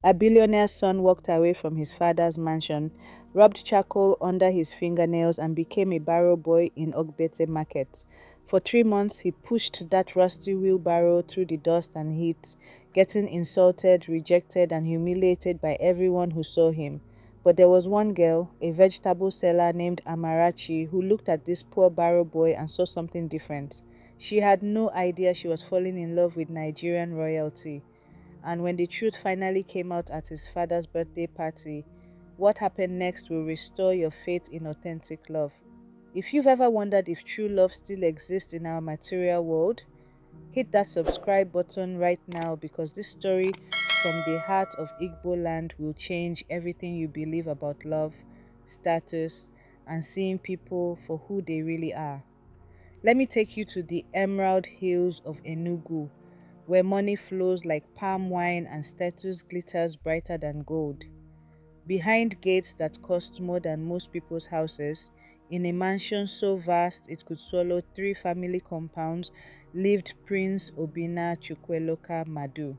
A billionaire's son walked away from his father's mansion, rubbed charcoal under his fingernails, and became a Barrow Boy in Ogbete Market. For 3 months, he pushed that rusty wheelbarrow through the dust and heat, getting insulted, rejected, and humiliated by everyone who saw him. But there was one girl, a vegetable seller named Amarachi, who looked at this poor Barrow Boy and saw something different. She had no idea she was falling in love with Nigerian royalty. And when the truth finally came out at his father's birthday party, what happened next will restore your faith in authentic love. If you've ever wondered if true love still exists in our material world, hit that subscribe button right now, because this story from the heart of Igbo land will change everything you believe about love, status, and seeing people for who they really are. Let me take you to the Emerald Hills of Enugu, where money flows like palm wine and status glitters brighter than gold. Behind gates that cost more than most people's houses, in a mansion so vast it could swallow 3 family compounds, lived Prince Obinna Chukwueloka Madu.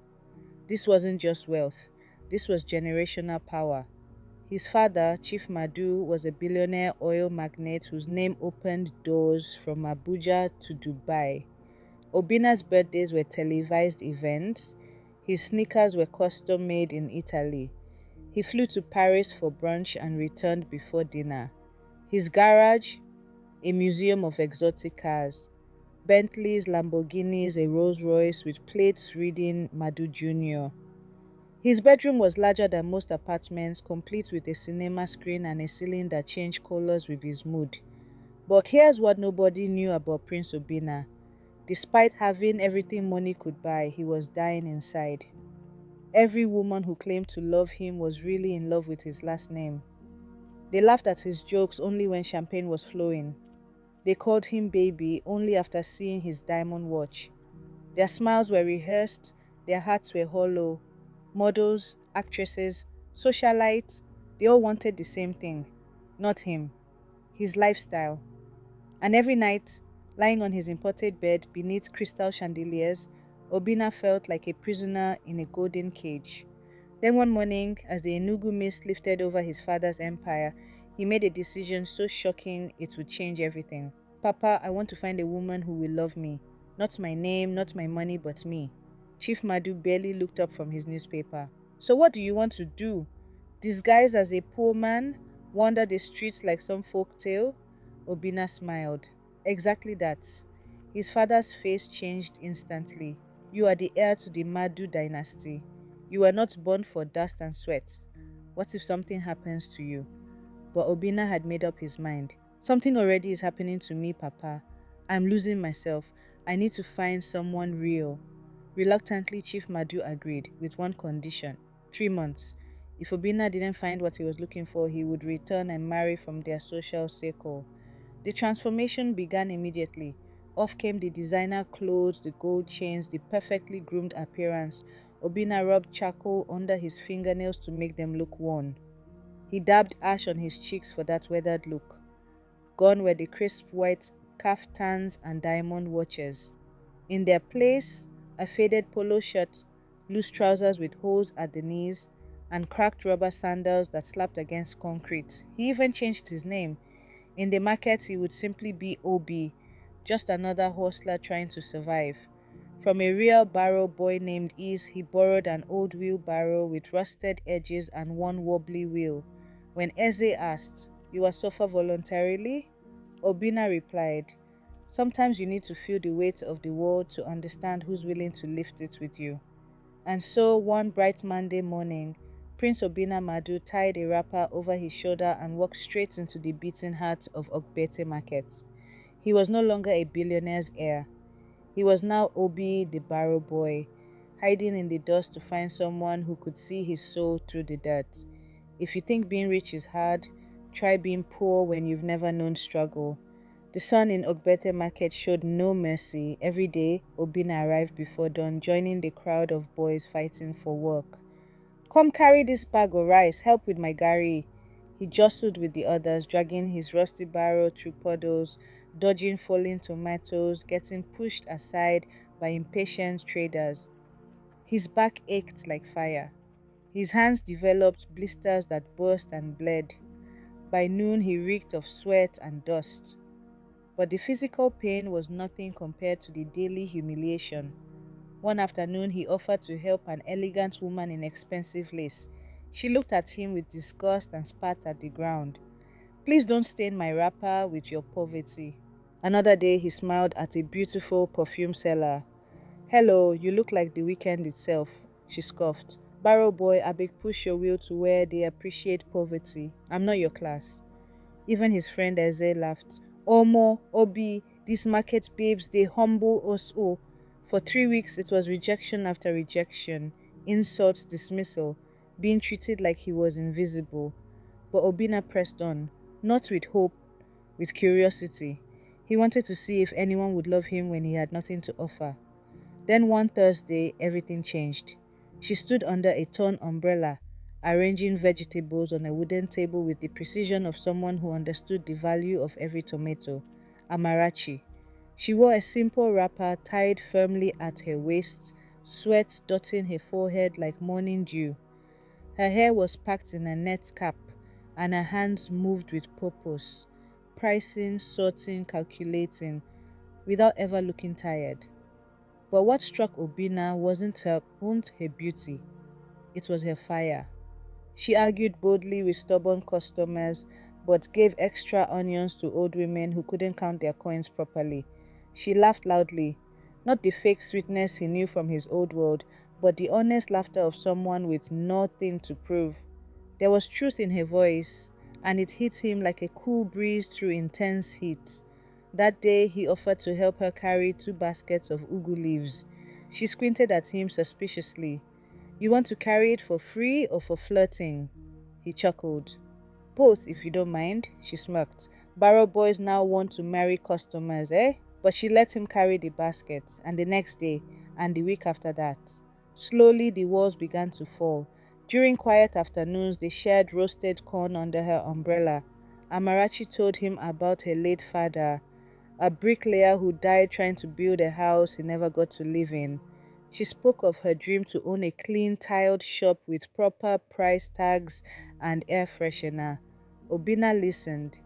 This wasn't just wealth, this was generational power. His father, Chief Madu, was a billionaire oil magnate whose name opened doors from Abuja to Dubai. Obinna's birthdays were televised events. His sneakers were custom made in Italy. He flew to Paris for brunch and returned before dinner. His garage, a museum of exotic cars. Bentleys, Lamborghinis, a Rolls Royce with plates reading Madu Jr. His bedroom was larger than most apartments, complete with a cinema screen and a ceiling that changed colors with his mood. But here's what nobody knew about Prince Obinna. Despite having everything money could buy, he was dying inside. Every woman who claimed to love him was really in love with his last name. They laughed at his jokes only when champagne was flowing. They called him baby only after seeing his diamond watch. Their smiles were rehearsed, their hearts were hollow. Models, actresses, socialites, they all wanted the same thing. Not him, his lifestyle. And every night, lying on his imported bed beneath crystal chandeliers, Obinna felt like a prisoner in a golden cage. Then one morning, as the Enugu mist lifted over his father's empire, he made a decision so shocking it would change everything. Papa, I want to find a woman who will love me. Not my name, not my money, but me. Chief Madu barely looked up from his newspaper. So what do you want to do? Disguised as a poor man? Wander the streets like some folk tale? Obinna smiled. Exactly that. His father's face changed instantly. You are the heir to the Madu dynasty. You were not born for dust and sweat. What if something happens to you? But Obinna had made up his mind. Something already is happening to me, Papa. I'm losing myself. I need to find someone real. Reluctantly, Chief Madu agreed, with one condition: 3 months. If Obinna didn't find what he was looking for, he would return and marry from their social circle. The transformation began immediately. Off came the designer clothes, the gold chains, the perfectly groomed appearance. Obinna rubbed charcoal under his fingernails to make them look worn. He dabbed ash on his cheeks for that weathered look. Gone were the crisp white kaftans and diamond watches. In their place, a faded polo shirt, loose trousers with holes at the knees, and cracked rubber sandals that slapped against concrete. He even changed his name. In the market, he would simply be OB, just another hustler trying to survive. From a real Barrow boy named Ease, he borrowed an old wheelbarrow with rusted edges and one wobbly wheel. When Eze asked, "You will suffer voluntarily?" Obinna replied, "Sometimes you need to feel the weight of the world to understand who's willing to lift it with you." And so, one bright Monday morning, Prince Obinna Madu tied a wrapper over his shoulder and walked straight into the beating heart of Ogbete Market. He was no longer a billionaire's heir. He was now Obi the Barrow Boy, hiding in the dust to find someone who could see his soul through the dirt. If you think being rich is hard, try being poor when you've never known struggle. The sun in Ogbete Market showed no mercy. Every day, Obinna arrived before dawn, joining the crowd of boys fighting for work. "Come carry this bag of rice, help with my gari." He jostled with the others, dragging his rusty barrow through puddles, dodging falling tomatoes, getting pushed aside by impatient traders. His back ached like fire. His hands developed blisters that burst and bled. By noon, he reeked of sweat and dust. But the physical pain was nothing compared to the daily humiliation. One afternoon, he offered to help an elegant woman in expensive lace. She looked at him with disgust and spat at the ground. "Please don't stain my wrapper with your poverty." Another day, he smiled at a beautiful perfume seller. "Hello, you look like the weekend itself," she scoffed. "Barrow Boy, abeg push your wheel to where they appreciate poverty. I'm not your class." Even his friend Eze laughed. "Omo, Obi, these market babes, they humble us all." For 3 weeks, it was rejection after rejection, insult, dismissal, being treated like he was invisible. But Obinna pressed on, not with hope, with curiosity. He wanted to see if anyone would love him when he had nothing to offer. Then one Thursday, everything changed. She stood under a torn umbrella, arranging vegetables on a wooden table with the precision of someone who understood the value of every tomato. Amarachi. She wore a simple wrapper tied firmly at her waist, sweat dotting her forehead like morning dew. Her hair was packed in a net cap, and her hands moved with purpose, pricing, sorting, calculating, without ever looking tired. But what struck Obinna wasn't her beauty, it was her fire. She argued boldly with stubborn customers, but gave extra onions to old women who couldn't count their coins properly. She laughed loudly, not the fake sweetness he knew from his old world, but the honest laughter of someone with nothing to prove. There was truth in her voice, and it hit him like a cool breeze through intense heat. That day, he offered to help her carry 2 baskets of ugu leaves. She squinted at him suspiciously. "You want to carry it for free or for flirting?" He chuckled. "Both, if you don't mind," she smirked. "Barrow boys now want to marry customers, eh?" But she let him carry the basket, and the next day, and the week after that. Slowly, the walls began to fall. During quiet afternoons, they shared roasted corn under her umbrella. Amarachi told him about her late father, a bricklayer who died trying to build a house he never got to live in. She spoke of her dream to own a clean, tiled shop with proper price tags and air freshener. Obinna listened.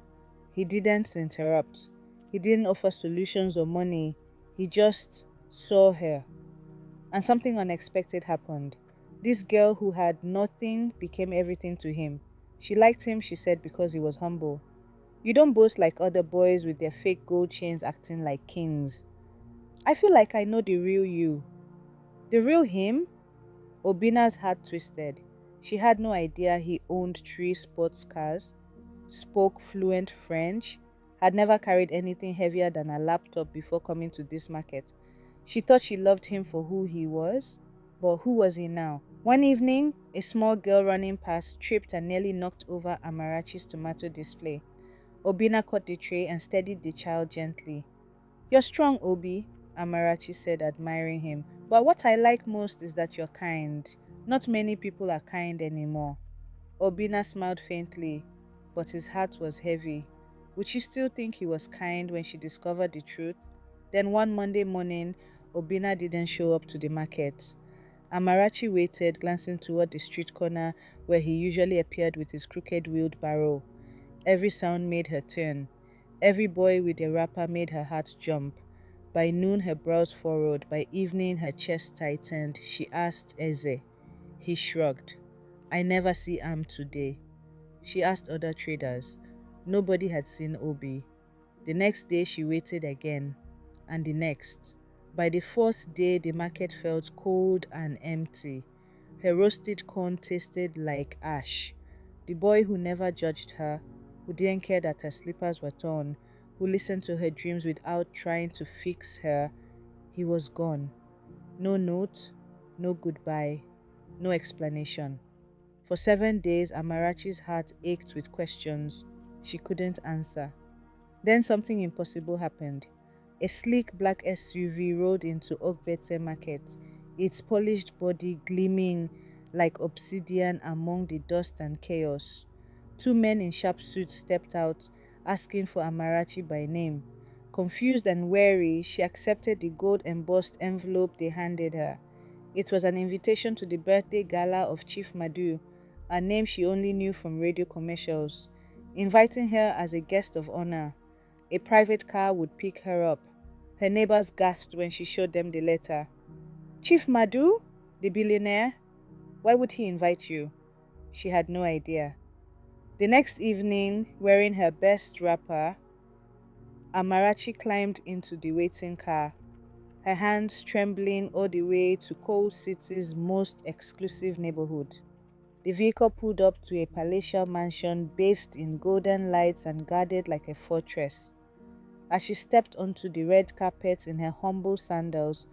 He didn't interrupt. He didn't offer solutions or money. He just saw her. And something unexpected happened. This girl who had nothing became everything to him. She liked him, she said, because he was humble. "You don't boast like other boys with their fake gold chains acting like kings." "I feel like I know the real you." "The real him?" Obinna's heart twisted. She had no idea he owned 3 sports cars, spoke fluent French, had never carried anything heavier than a laptop before coming to this market. She thought she loved him for who he was, but who was he now? One evening, a small girl running past tripped and nearly knocked over Amarachi's tomato display. Obinna caught the tray and steadied the child gently. "You're strong, Obi," Amarachi said, admiring him. "But what I like most is that you're kind. Not many people are kind anymore." Obinna smiled faintly, but his heart was heavy. Would she still think he was kind when she discovered the truth? Then one Monday morning, Obinna didn't show up to the market. Amarachi waited, glancing toward the street corner where he usually appeared with his crooked-wheeled barrow. Every sound made her turn. Every boy with a wrapper made her heart jump. By noon, her brows furrowed. By evening, her chest tightened. She asked Eze. He shrugged. "I never see Am today." She asked other traders. Nobody had seen Obi. The next day, she waited again. And the next. By the 4th day, the market felt cold and empty. Her roasted corn tasted like ash. The boy who never judged her, who didn't care that her slippers were torn, who listened to her dreams without trying to fix her, he was gone. No note, no goodbye, no explanation. For 7 days, Amarachi's heart ached with questions she couldn't answer. Then something impossible happened. A sleek black SUV rolled into Ogbete Market, its polished body gleaming like obsidian among the dust and chaos. 2 men in sharp suits stepped out, asking for Amarachi by name. Confused and wary, she accepted the gold-embossed envelope they handed her. It was an invitation to the birthday gala of Chief Madu, a name she only knew from radio commercials, inviting her as a guest of honor. A private car would pick her up. Her neighbors gasped when she showed them the letter. Chief Madu? The billionaire? Why would he invite you? She had no idea. The next evening, wearing her best wrapper, Amarachi climbed into the waiting car, her hands trembling all the way to Coal City's most exclusive neighborhood. The vehicle pulled up to a palatial mansion bathed in golden lights and guarded like a fortress. As she stepped onto the red carpet in her humble sandals,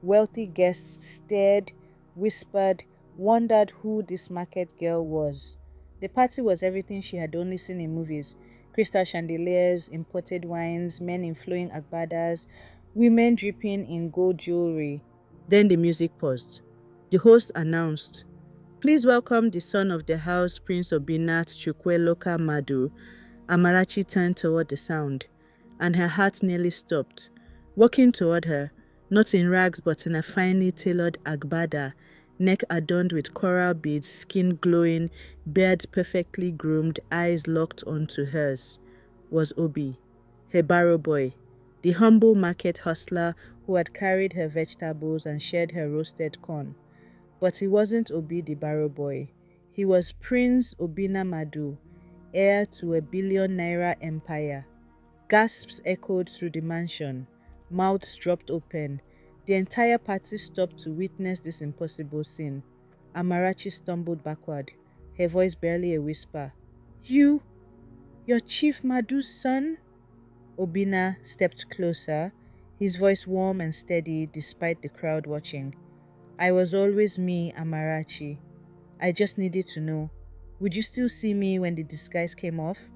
wealthy guests stared, whispered, wondered who this market girl was. The party was everything she had only seen in movies: crystal chandeliers, imported wines, men in flowing agbadas, women dripping in gold jewelry. Then the music paused. The host announced, "Please welcome the son of the house, Prince Obinna Chukwueloka Madu." Amarachi turned toward the sound, and her heart nearly stopped. Walking toward her, not in rags but in a finely tailored agbada, neck adorned with coral beads, skin glowing, beard perfectly groomed, eyes locked onto hers, was Obi, her Barrow Boy, the humble market hustler who had carried her vegetables and shared her roasted corn. But he wasn't Obi the Barrow Boy. He was Prince Obinna Madu, heir to a billion-naira empire. Gasps echoed through the mansion. Mouths dropped open. The entire party stopped to witness this impossible scene. Amarachi stumbled backward, her voice barely a whisper. You're Chief Madu's son?" Obinna stepped closer, his voice warm and steady despite the crowd watching. "I was always me, Amarachi. I just needed to know. Would you still see me when the disguise came off?"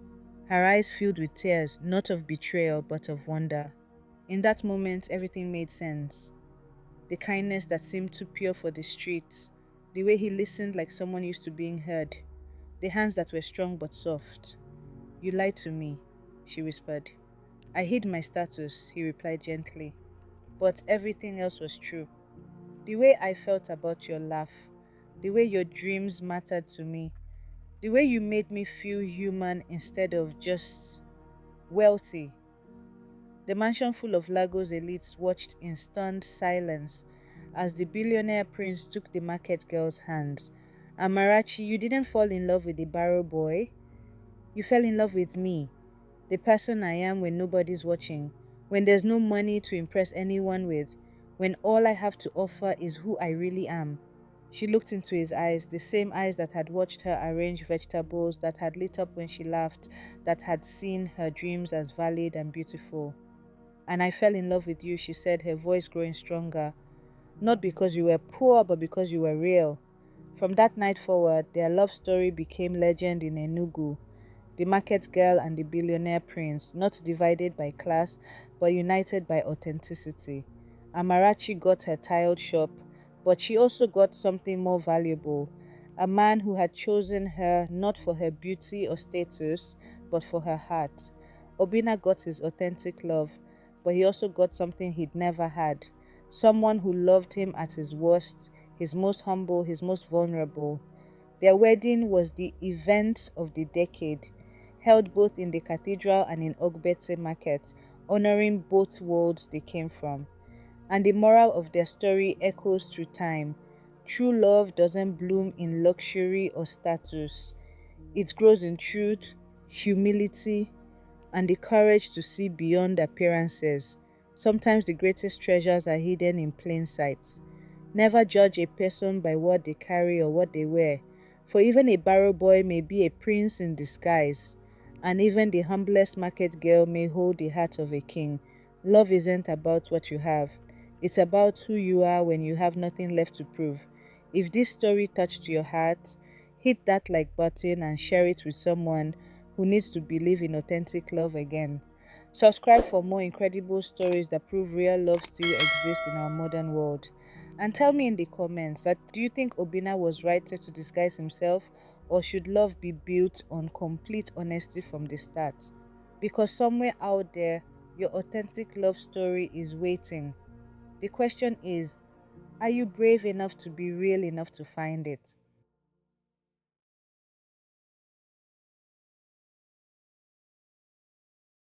Her eyes filled with tears, not of betrayal, but of wonder. In that moment, everything made sense. The kindness that seemed too pure for the streets, the way he listened like someone used to being heard, the hands that were strong but soft. "You lied to me," she whispered. "I hid my status," he replied gently. "But everything else was true. The way I felt about your laugh, the way your dreams mattered to me, the way you made me feel human instead of just wealthy." The mansion full of Lagos elites watched in stunned silence as the billionaire prince took the market girl's hands. "Amarachi, you didn't fall in love with the Barrow Boy. You fell in love with me, the person I am when nobody's watching, when there's no money to impress anyone with, when all I have to offer is who I really am." She looked into his eyes, the same eyes that had watched her arrange vegetables, that had lit up when she laughed, that had seen her dreams as valid and beautiful. "And I fell in love with you," she said, her voice growing stronger. "Not because you were poor, but because you were real." From that night forward, their love story became legend in Enugu. The market girl and the billionaire prince, not divided by class, but united by authenticity. Amarachi got her tiled shop, but she also got something more valuable: a man who had chosen her not for her beauty or status, but for her heart. Obinna got his authentic love, but he also got something he'd never had: someone who loved him at his worst, his most humble, his most vulnerable. Their wedding was the event of the decade, held both in the cathedral and in Ogbete Market, honoring both worlds they came from. And the moral of their story echoes through time. True love doesn't bloom in luxury or status. It grows in truth, humility, and the courage to see beyond appearances. Sometimes the greatest treasures are hidden in plain sight. Never judge a person by what they carry or what they wear, for even a Barrow Boy may be a prince in disguise, and even the humblest market girl may hold the heart of a king. Love isn't about what you have. It's about who you are when you have nothing left to prove. If this story touched your heart, hit that like button and share it with someone who needs to believe in authentic love again. Subscribe for more incredible stories that prove real love still exists in our modern world. And tell me in the comments, that do you think Obinna was right to disguise himself, or should love be built on complete honesty from the start? Because somewhere out there, your authentic love story is waiting. The question is, Are you brave enough to be real enough to find it?